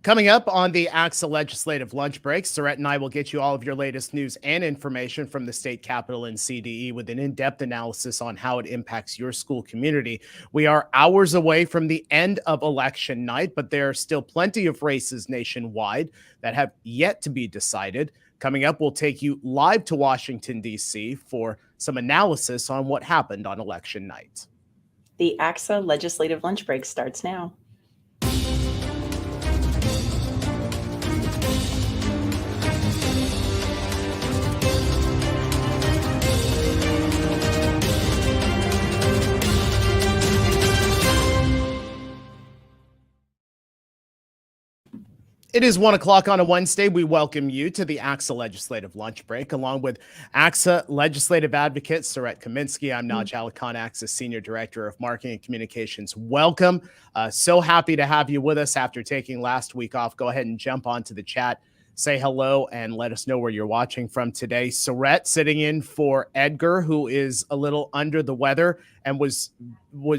Coming up on the ACSA Legislative Lunch Break, Surrett and I will get you all of your latest news and information from the state capitol and CDE with an in-depth analysis on how it impacts your school community. We are hours away from the end of election night, but there are still plenty of races nationwide that have yet to be decided. Coming up, we'll take you live to Washington, D.C. for some analysis on what happened on election night. The ACSA Legislative Lunch Break starts now. It is 1 o'clock on a Wednesday. We welcome you to the ACSA Legislative Lunch Break, along with ACSA Legislative Advocate Surrett Kaminsky. I'm Naj Alikhan, ACSA Senior Director of Marketing and Communications. Welcome. So happy to have you with us after taking last week off. Go ahead and jump onto the chat, say hello, and let us know where you're watching from today. Surrett sitting in for Edgar, who is a little under the weather and was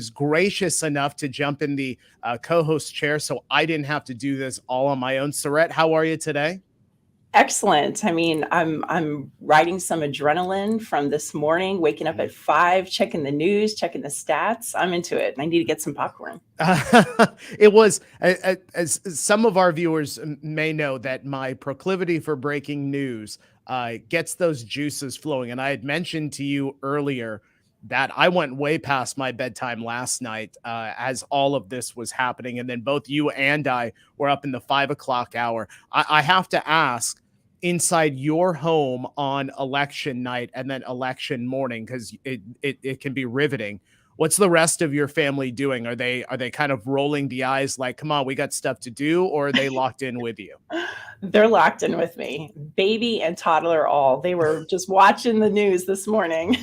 gracious enough to jump in the co-host chair, so I didn't have to do this all on my own. Surrett, how are you today? Excellent. I mean, I'm riding some adrenaline from this morning, waking up at 5, checking the news, checking the stats. I'm into it. I need to get some popcorn. It was, as some of our viewers may know, that my proclivity for breaking news gets those juices flowing. And I had mentioned to you earlier that I went way past my bedtime last night as all of this was happening. And then both you and I were up in the 5 o'clock hour. I have to ask, inside your home on election night and then election morning, because it can be riveting, what's the rest of your family doing? Are they kind of rolling the eyes like, come on, we got stuff to do, or are they locked in with you? They're locked in with me. Baby and toddler all. They were just watching the news this morning.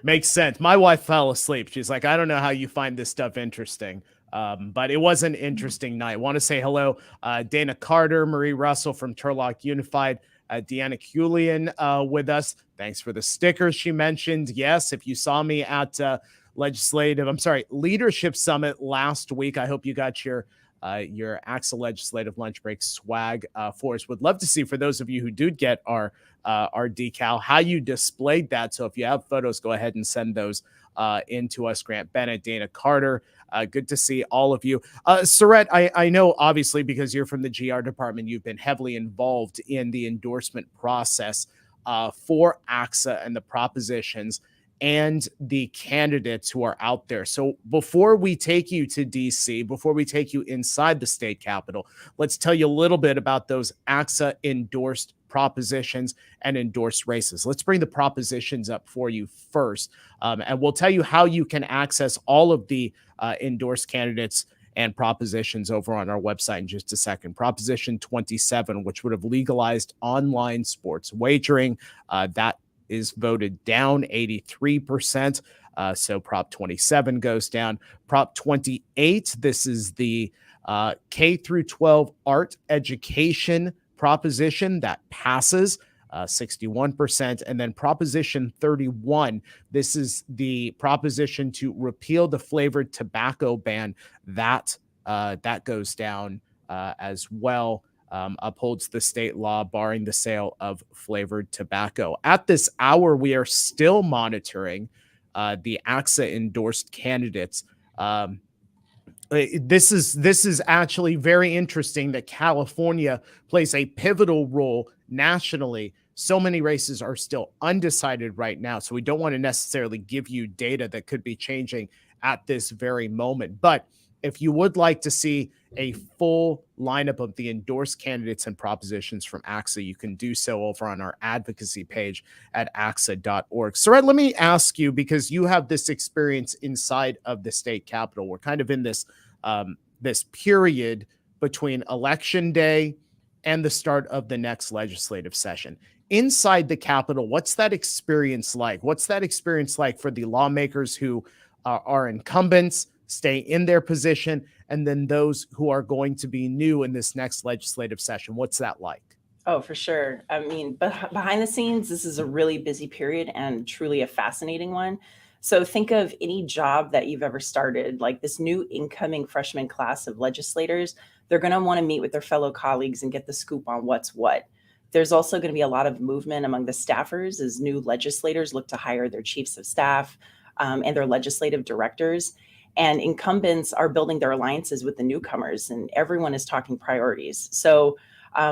Makes sense. My wife fell asleep. She's like, I don't know how you find this stuff interesting. But it was an interesting night. Want to say hello, Dana Carter, Marie Russell from Turlock Unified, Deanna Culian with us. Thanks for the stickers she mentioned. Yes, if you saw me at Leadership Summit last week, I hope you got your ACSA Legislative Lunch Break swag for us. Would love to see, for those of you who did get our decal, how you displayed that. So if you have photos, go ahead and send those into us. Grant Bennett, Dana Carter, good to see all of you. Surrett, I know, obviously, because you're from the GR department, you've been heavily involved in the endorsement process for ACSA and the propositions and the candidates who are out there. So before we take you to DC, before we take you inside the state capitol, let's tell you a little bit about those ACSA endorsed propositions and endorsed races. Let's bring the propositions up for you first. And we'll tell you how you can access all of the endorsed candidates and propositions over on our website in just a second. Proposition 27, which would have legalized online sports wagering, that is voted down 83%. So Prop 27 goes down. Prop 28, this is the K through 12 art education proposition that passes, 61%. And then Proposition 31, this is the proposition to repeal the flavored tobacco ban. That goes down as well. Upholds the state law barring the sale of flavored tobacco. At this hour, we are still monitoring the ACSA endorsed candidates. This is actually very interesting that California plays a pivotal role nationally. So many races are still undecided right now, so we don't want to necessarily give you data that could be changing at this very moment. But if you would like to see a full lineup of the endorsed candidates and propositions from ACSA, you can do so over on our advocacy page at ACSA.org. Surrett, let me ask you, because you have this experience inside of the state capitol. We're kind of in this this period between election day and the start of the next legislative session. Inside the capitol, what's that experience like? What's that experience like for the lawmakers who are incumbents, stay in their position, and then those who are going to be new in this next legislative session? What's that like? Oh, for sure. I mean, behind the scenes, this is a really busy period and truly a fascinating one. So think of any job that you've ever started, like this new incoming freshman class of legislators. They're going to want to meet with their fellow colleagues and get the scoop on what's what. There's also going to be a lot of movement among the staffers as new legislators look to hire their chiefs of staff and their legislative directors. And incumbents are building their alliances with the newcomers, and everyone is talking priorities. So,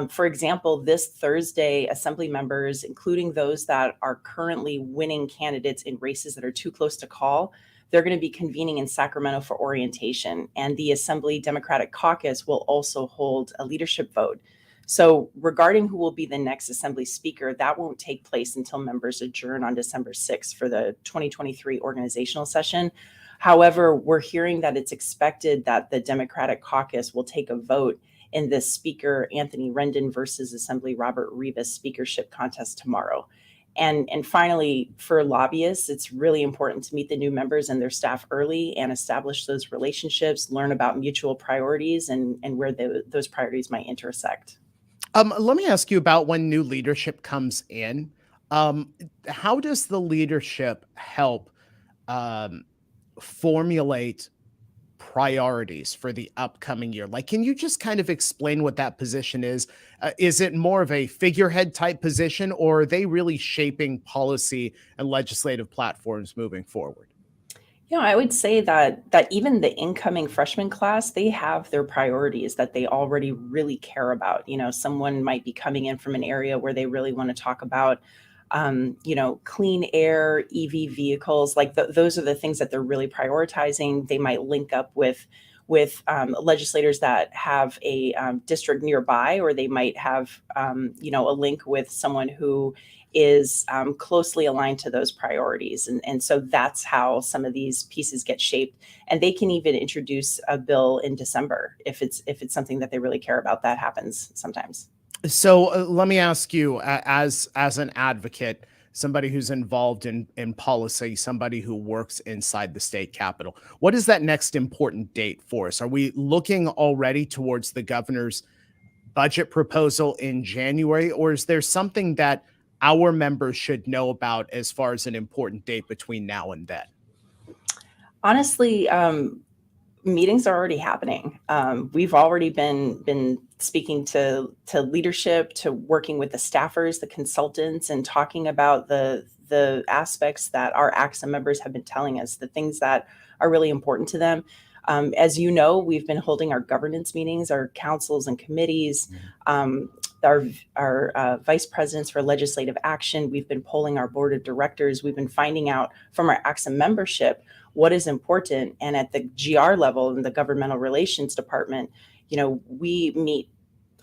for example, this Thursday, Assembly members, including those that are currently winning candidates in races that are too close to call, they're going to be convening in Sacramento for orientation. And the Assembly Democratic Caucus will also hold a leadership vote. So regarding who will be the next Assembly Speaker, that won't take place until members adjourn on December 6th for the 2023 organizational session. However, we're hearing that it's expected that the Democratic Caucus will take a vote in this Speaker Anthony Rendon versus Assembly Robert Rivas speakership contest tomorrow. And finally, for lobbyists, it's really important to meet the new members and their staff early and establish those relationships, learn about mutual priorities and where those priorities might intersect. Let me ask you about when new leadership comes in. How does the leadership help formulate priorities for the upcoming year? Like, can you just kind of explain what that position is? Is it more of a figurehead type position, or are they really shaping policy and legislative platforms moving forward? Yeah, I would say that even the incoming freshman class, they have their priorities that they already really care about. Someone might be coming in from an area where they really want to talk about, clean air, EV vehicles. Like those are the things that they're really prioritizing. They might link up with legislators that have a district nearby, or they might have, a link with someone who is closely aligned to those priorities. And so that's how some of these pieces get shaped. And they can even introduce a bill in December if it's something that they really care about. That happens sometimes. So let me ask you, as an advocate, somebody who's involved in policy, somebody who works inside the state capitol, what is that next important date for us? Are we looking already towards the governor's budget proposal in January, or is there something that our members should know about as far as an important date between now and then? Honestly, meetings are already happening. We've already been speaking to leadership, to working with the staffers, the consultants, and talking about the aspects that our ACSA members have been telling us, the things that are really important to them. As you know, we've been holding our governance meetings, our councils and committees, our vice presidents for legislative action. We've been polling our board of directors. We've been finding out from our ACSA membership what is important. And at the GR level in the governmental relations department, we meet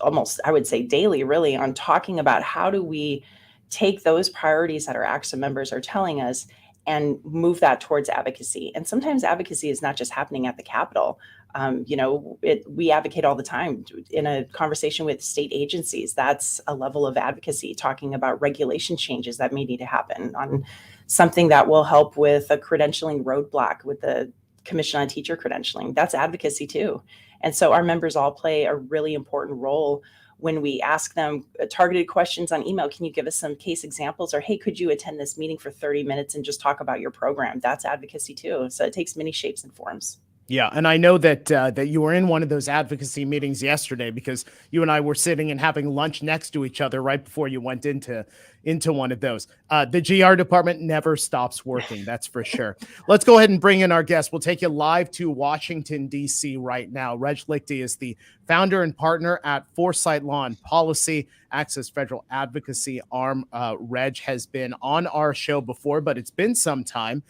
almost, I would say, daily, really, on talking about how do we take those priorities that our ACSA members are telling us and move that towards advocacy. And sometimes advocacy is not just happening at the Capitol. We advocate all the time in a conversation with state agencies. That's a level of advocacy, talking about regulation changes that may need to happen on something that will help with a credentialing roadblock with the Commission on Teacher Credentialing. That's advocacy too. And so our members all play a really important role when we ask them targeted questions on email. Can you give us some case examples? Or, hey, could you attend this meeting for 30 minutes and just talk about your program? That's advocacy too. So it takes many shapes and forms. Yeah, and I know that you were in one of those advocacy meetings yesterday, because you and I were sitting and having lunch next to each other right before you went into one of those. The GR department never stops working, that's for sure. Let's go ahead and bring in our guest. We'll take you live to Washington, D.C. right now. Reg Lichty is the founder and partner at Foresight Law and Policy, ACSA's federal advocacy arm. Reg has been on our show before, but it's been some time.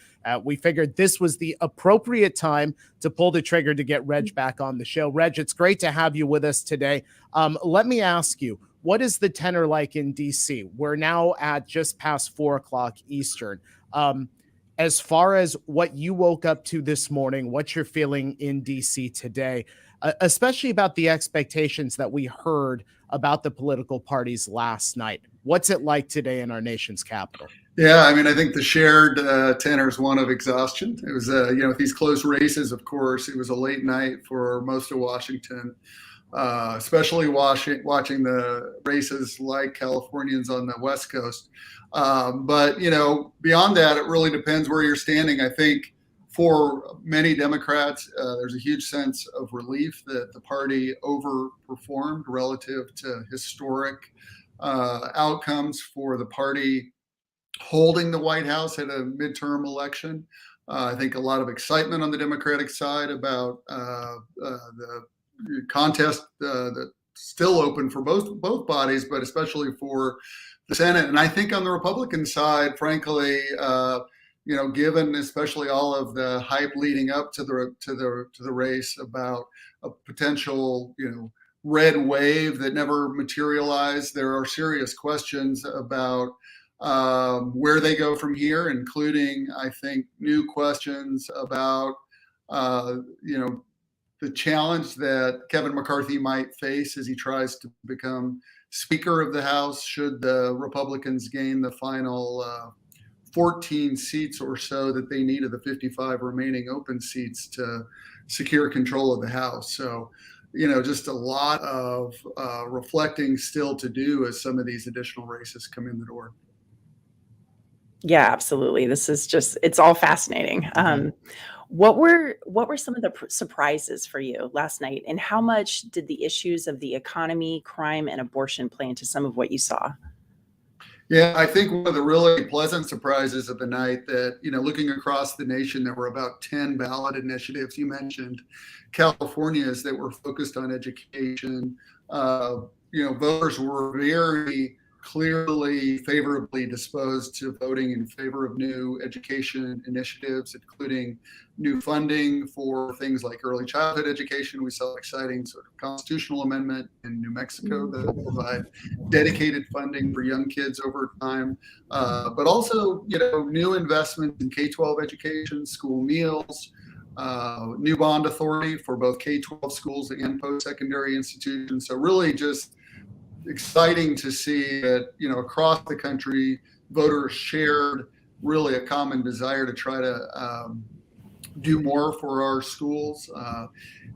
We figured this was the appropriate time to pull the trigger to get Reg back on the show. Reg, it's great to have you with us today. Let me ask you, what is the tenor like in D.C.? We're now at just past 4 o'clock Eastern. As far as what you woke up to this morning, what you're feeling in D.C. today, especially about the expectations that we heard about the political parties last night. What's it like today in our nation's capital? Yeah, I mean, I think the shared tenor is one of exhaustion. It was, with these close races, of course, it was a late night for most of Washington. especially watching the races like Californians on the West Coast. But beyond that, it really depends where you're standing. I think for many Democrats, there's a huge sense of relief that the party overperformed relative to historic outcomes for the party holding the White House at a midterm election. I think a lot of excitement on the Democratic side about the contest that's still open for both bodies, but especially for the Senate. And I think on the Republican side, frankly, given especially all of the hype leading up to the race about a potential, red wave that never materialized, there are serious questions about where they go from here, including, I think, new questions about, the challenge that Kevin McCarthy might face as he tries to become Speaker of the House should the Republicans gain the final 14 seats or so that they need of the 55 remaining open seats to secure control of the House. So, just a lot of reflecting still to do as some of these additional races come in the door. Yeah, absolutely. It's all fascinating. What were some of the surprises for you last night, and how much did the issues of the economy, crime, and abortion play into some of what you saw? Yeah, I think one of the really pleasant surprises of the night that, looking across the nation, there were about 10 ballot initiatives. You mentioned California's that were focused on education. Voters were very clearly favorably disposed to voting in favor of new education initiatives, including new funding for things like early childhood education. We saw an exciting sort of constitutional amendment in New Mexico that will provide dedicated funding for young kids over time, but also, new investments in K-12 education, school meals, new bond authority for both K-12 schools and post-secondary institutions. So really just exciting to see that, across the country, voters shared really a common desire to try to do more for our schools.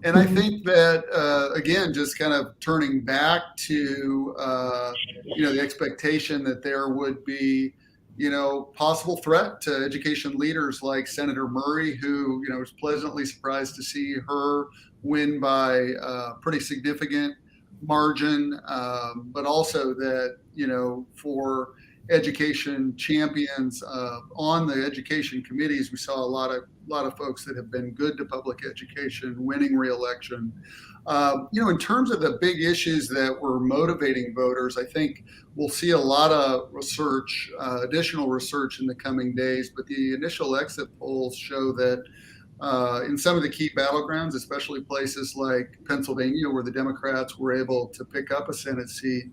And I think that, again, just kind of turning back to, the expectation that there would be, possible threat to education leaders like Senator Murray, who, was pleasantly surprised to see her win by a pretty significant margin, but also that, for education champions on the education committees, we saw a lot of folks that have been good to public education winning re-election. In terms of the big issues that were motivating voters, I think we'll see a lot of research, additional research in the coming days, but the initial exit polls show that in some of the key battlegrounds, especially places like Pennsylvania, where the Democrats were able to pick up a Senate seat,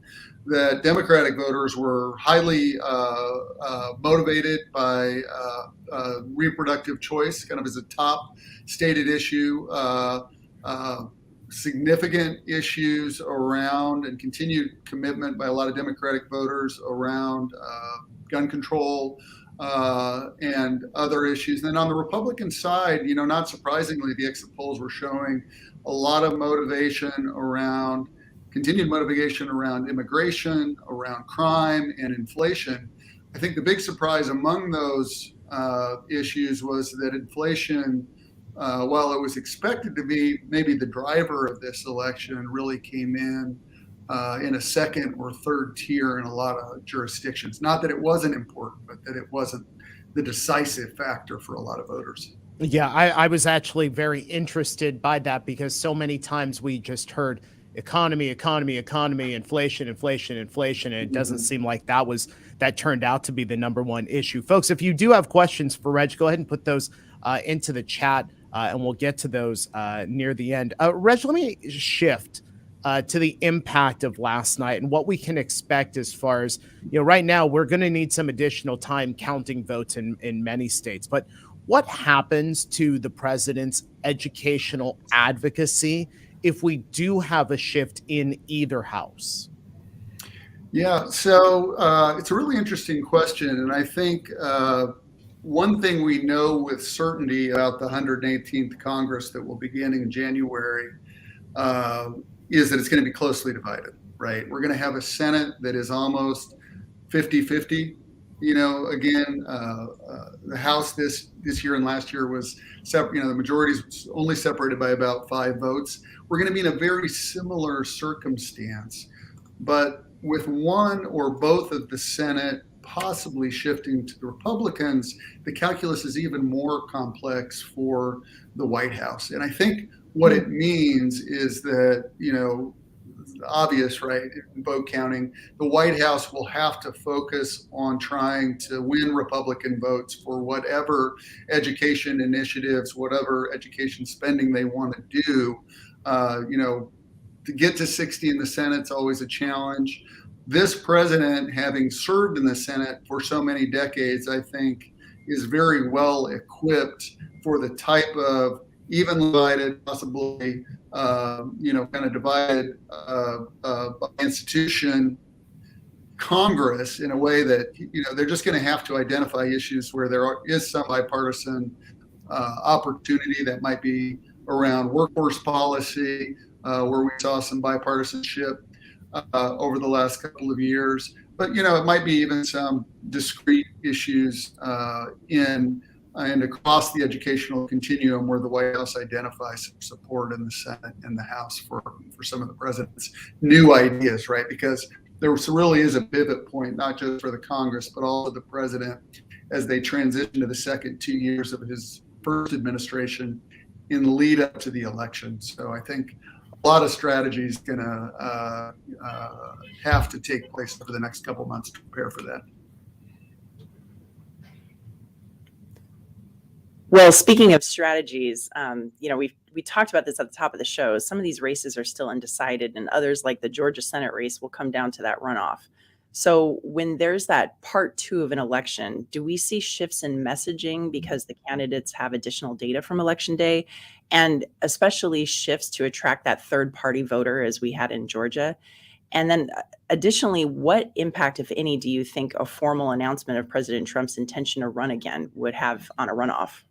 that Democratic voters were highly motivated by reproductive choice, kind of as a top stated issue, significant issues around and continued commitment by a lot of Democratic voters around gun control, and other issues. Then on the Republican side, not surprisingly, the exit polls were showing a lot of continued motivation around immigration, around crime, and inflation. I think the big surprise among those issues was that inflation, while it was expected to be maybe the driver of this election, really came in a second or third tier in a lot of jurisdictions. Not that it wasn't important, but that it wasn't the decisive factor for a lot of voters. Yeah, I was actually very interested by that because so many times we just heard economy, inflation, and it doesn't seem like that turned out to be the number one issue. Folks, if you do have questions for Reg, go ahead and put those into the chat, and we'll get to those near the end. Reg, let me shift to the impact of last night and what we can expect as far as, right now we're going to need some additional time counting votes in many states. But what happens to the president's educational advocacy if we do have a shift in either house? Yeah, so it's a really interesting question. And I think one thing we know with certainty about the 118th Congress that will begin in January is that it's going to be closely divided, right? We're going to have a Senate that is almost 50-50. Again, the House this year and last year was separate. The majority is only separated by about 5 votes. We're going to be in a very similar circumstance, but with one or both of the Senate possibly shifting to the Republicans, the calculus is even more complex for the White House. And I think what it means is that, obvious, right, in vote counting, the White House will have to focus on trying to win Republican votes for whatever education initiatives, whatever education spending they want to do. To get to 60 in the Senate is always a challenge. This president, having served in the Senate for so many decades, I think is very well equipped for the type of even divided, possibly, kind of divided institution Congress in a way that, they're just going to have to identify issues where there is some bipartisan opportunity that might be around workforce policy, where we saw some bipartisanship over the last couple of years. But, it might be even some discrete issues and across the educational continuum where the White House identifies some support in the Senate and the House for some of the president's new ideas, right? Because there really is a pivot point, not just for the Congress, but also the president as they transition to the second 2 years of his first administration in the lead up to the election. So I think a lot of strategy is going to have to take place over the next couple of months to prepare for that. Well, speaking of strategies, we talked about this at the top of the show. Some of these races are still undecided, and others, like the Georgia Senate race, will come down to that runoff. So when there's that part 2 of an election, do we see shifts in messaging because the candidates have additional data from Election Day, and especially shifts to attract that third-party voter as we had in Georgia? And then additionally, what impact, if any, do you think a formal announcement of President Trump's intention to run again would have on a runoff?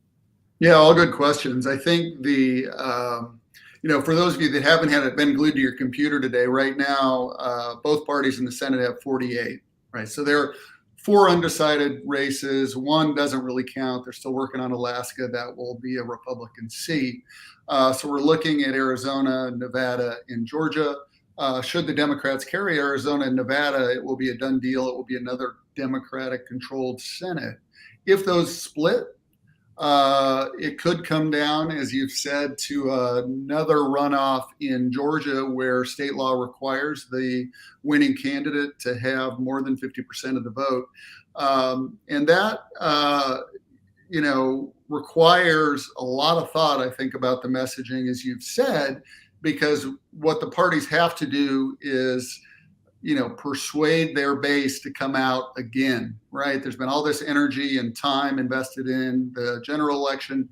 Yeah, all good questions. I think for those of you that haven't been glued to your computer today, right now, both parties in the Senate have 48, right? So there are 4 undecided races. One doesn't really count. They're still working on Alaska. That will be a Republican seat. So we're looking at Arizona, Nevada, and Georgia. Should the Democrats carry Arizona and Nevada, it will be a done deal. It will be another Democratic-controlled Senate. If those split, it could come down, as you've said, to another runoff in Georgia where state law requires the winning candidate to have more than 50% of the vote. And that, requires a lot of thought, I think, about the messaging, as you've said, because what the parties have to do is persuade their base to come out again, right? There's been all this energy and time invested in the general election.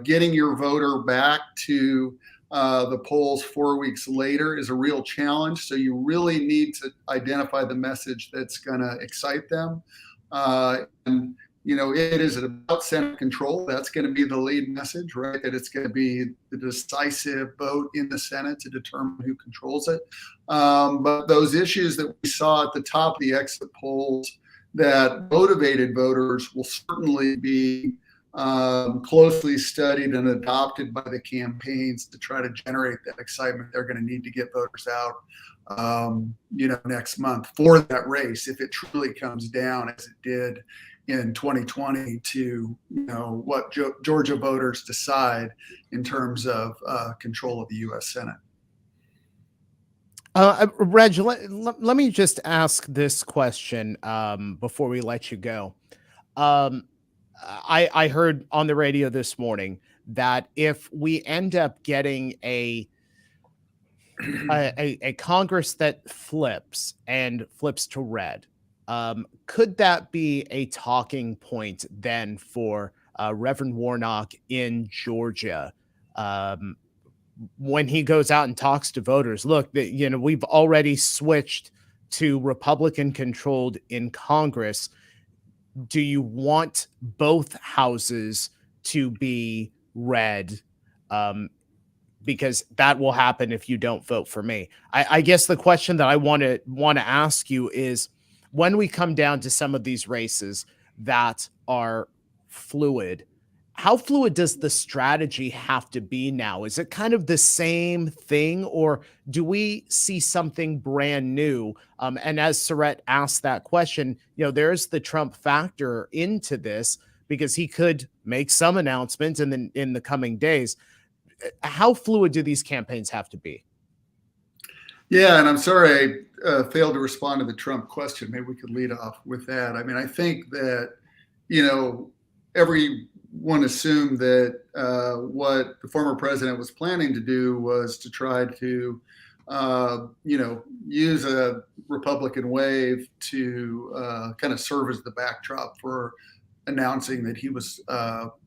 Getting your voter back to the polls 4 weeks later is a real challenge. So you really need to identify the message that's going to excite them. And it is about Senate control. That's going to be the lead message, right? That it's going to be the decisive vote in the Senate to determine who controls it. But those issues that we saw at the top of the exit polls that motivated voters will certainly be closely studied and adopted by the campaigns to try to generate that excitement they're going to need to get voters out, next month for that race, if it truly comes down as it did in 2020 to what Georgia voters decide in terms of control of the U.S. Senate. Reg, let me just ask this question before we let you go. I heard on the radio this morning that if we end up getting a Congress that flips to red, could that be a talking point then for Reverend Warnock in Georgia when he goes out and talks to voters? Look, we've already switched to Republican controlled in Congress. Do you want both houses to be red? because that will happen if you don't vote for me. I guess the question that I want to ask you is, when we come down to some of these races that are fluid, how fluid does the strategy have to be now? Is it kind of the same thing, or do we see something brand new? And as Surratt asked that question, there's the Trump factor into this, because he could make some announcements in the coming days. How fluid do these campaigns have to be? Yeah, and I'm sorry I failed to respond to the Trump question. Maybe we could lead off with that. I mean, I think that, everyone assumed that what the former president was planning to do was to try to, use a Republican wave to kind of serve as the backdrop for announcing that he was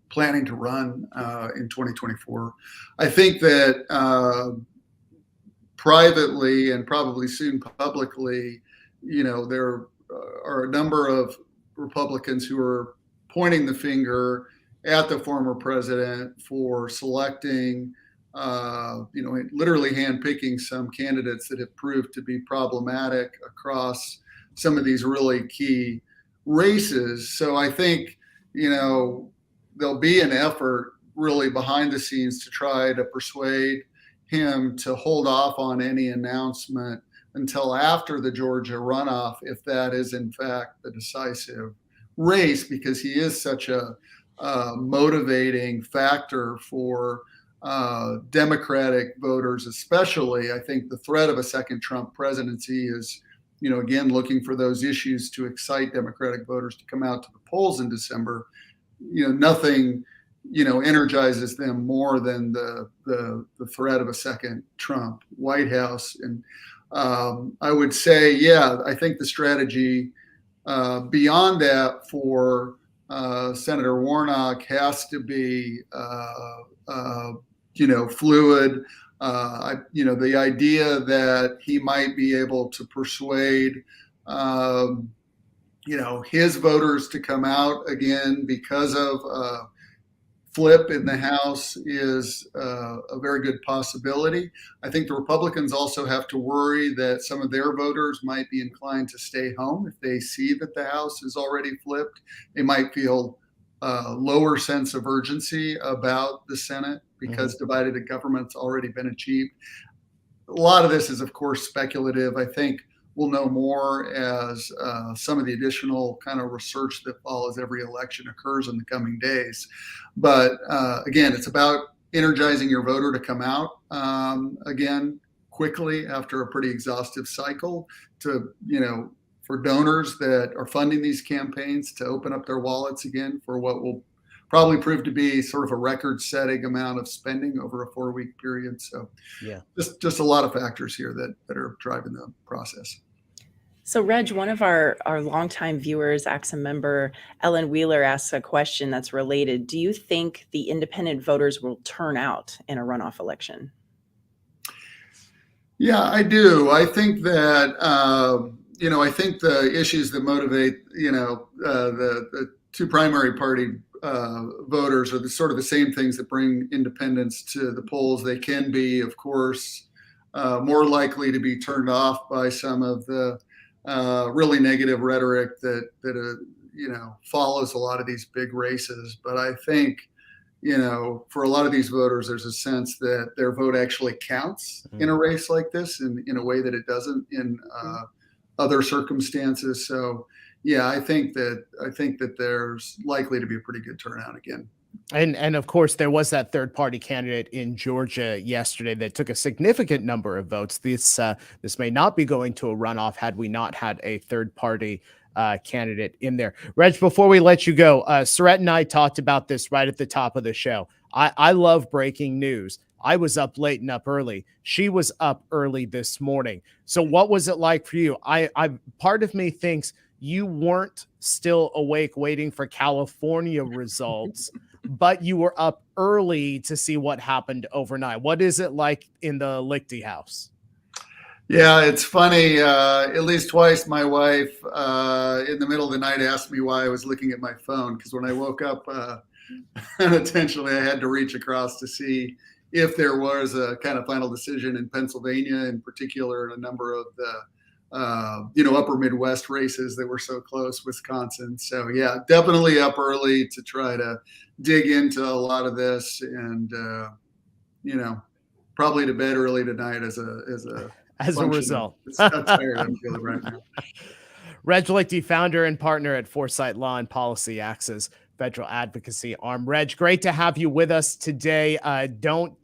planning to run in 2024. I think that privately and probably soon publicly, there are a number of Republicans who are pointing the finger at the former president for selecting, literally handpicking some candidates that have proved to be problematic across some of these really key races. So I think, there'll be an effort really behind the scenes to try to persuade him to hold off on any announcement until after the Georgia runoff, if that is in fact the decisive race, because he is such a motivating factor for Democratic voters, especially. I think the threat of a second Trump presidency is, again, looking for those issues to excite Democratic voters to come out to the polls in December. Nothing, energizes them more than the threat of a second Trump White House. And I would say, I think the strategy beyond that for Senator Warnock has to be, fluid. The idea that he might be able to persuade, his voters to come out again because of flip in the House is a very good possibility. I think the Republicans also have to worry that some of their voters might be inclined to stay home if they see that the House is already flipped. They might feel a lower sense of urgency about the Senate because divided government's already been achieved. A lot of this is, of course, speculative. I think we'll know more as some of the additional kind of research that follows every election occurs in the coming days. But again, it's about energizing your voter to come out again quickly after a pretty exhaustive cycle, to, for donors that are funding these campaigns to open up their wallets again for what will probably prove to be sort of a record-setting amount of spending over a 4-week period. So just a lot of factors here that are driving the process. So Reg, one of our longtime viewers, ACSA member Ellen Wheeler, asks a question that's related. Do you think the independent voters will turn out in a runoff election? Yeah, I do. I think that, I think the issues that motivate, the two primary party voters are the same things that bring independents to the polls. They can be, of course, more likely to be turned off by some of the really negative rhetoric that follows a lot of these big races. But I think, for a lot of these voters, there's a sense that their vote actually counts in a race like this in a way that it doesn't in other circumstances. So I think that there's likely to be a pretty good turnout again. And of course, there was that third party candidate in Georgia yesterday that took a significant number of votes. This may not be going to a runoff had we not had a third party candidate in there. Reg, before we let you go, Surratt and I talked about this right at the top of the show. I love breaking news. I was up late and up early. She was up early this morning. So what was it like for you? I part of me thinks you weren't still awake waiting for California results, but you were up early to see what happened overnight. What is it like in the Lichty house? Yeah, it's funny. At least twice my wife in the middle of the night asked me why I was looking at my phone, because when I woke up unintentionally, I had to reach across to see if there was a kind of final decision in Pennsylvania, in particular, in a number of the upper Midwest races that were so close, Wisconsin. So yeah, definitely up early to try to dig into a lot of this, and probably to bed early tonight as a result. How tired I'm feeling right now. Reg Lichty, founder and partner at Foresight Law and Policy, ACSA's federal advocacy arm. Reg, great to have you with us today. Don't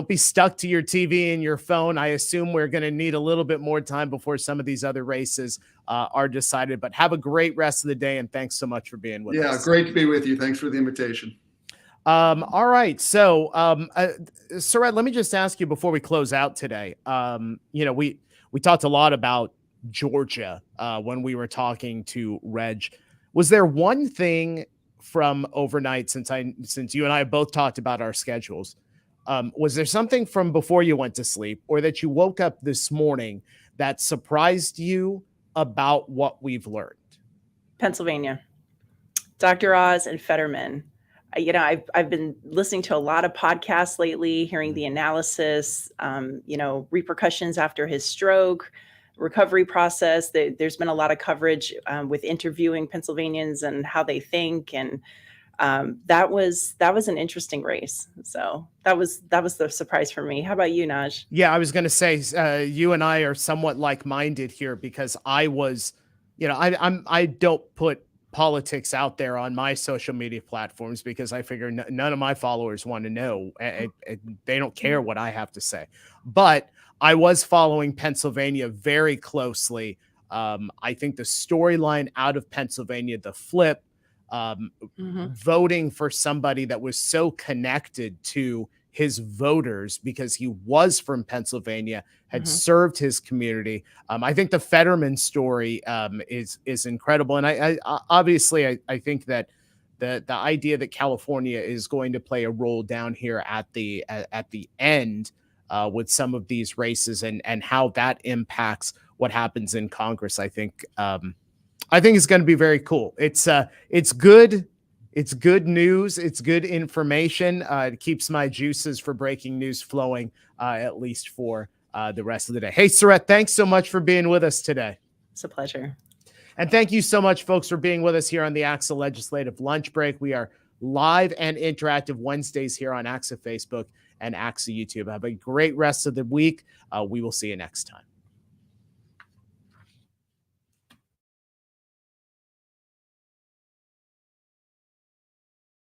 be stuck to your TV and your phone. I assume we're going to need a little bit more time before some of these other races are decided. But have a great rest of the day, and thanks so much for being with us. Yeah, great to be with you. Thanks for the invitation. All right. So, Saret, let me just ask you before we close out today. We talked a lot about Georgia when we were talking to Reg. Was there one thing from overnight, since you and I have both talked about our schedules, was there something from before you went to sleep or that you woke up this morning that surprised you about what we've learned? Pennsylvania, Dr. Oz and Fetterman. I've been listening to a lot of podcasts lately, hearing the analysis, repercussions after his stroke, recovery process. There's been a lot of coverage with interviewing Pennsylvanians and how they think, and that was an interesting race. So that was the surprise for me. How about you, Naj? Yeah, I was going to say you and I are somewhat like-minded here, because I was, I don't put politics out there on my social media platforms because I figure none of my followers want to know. They don't care what I have to say. But I was following Pennsylvania very closely. I think the storyline out of Pennsylvania, the flip, voting for somebody that was so connected to his voters because he was from Pennsylvania, had served his community. I think the Fetterman story is incredible. And I obviously think that the idea that California is going to play a role down here at the end with some of these races and how that impacts what happens in Congress, I think it's going to be very cool. It's good. It's good news. It's good information. It keeps my juices for breaking news flowing, at least for the rest of the day. Hey, Saret, thanks so much for being with us today. It's a pleasure. And thank you so much, folks, for being with us here on the ACSA Legislative Lunch Break. We are live and interactive Wednesdays here on ACSA Facebook and ACSA YouTube. Have a great rest of the week. We will see you next time.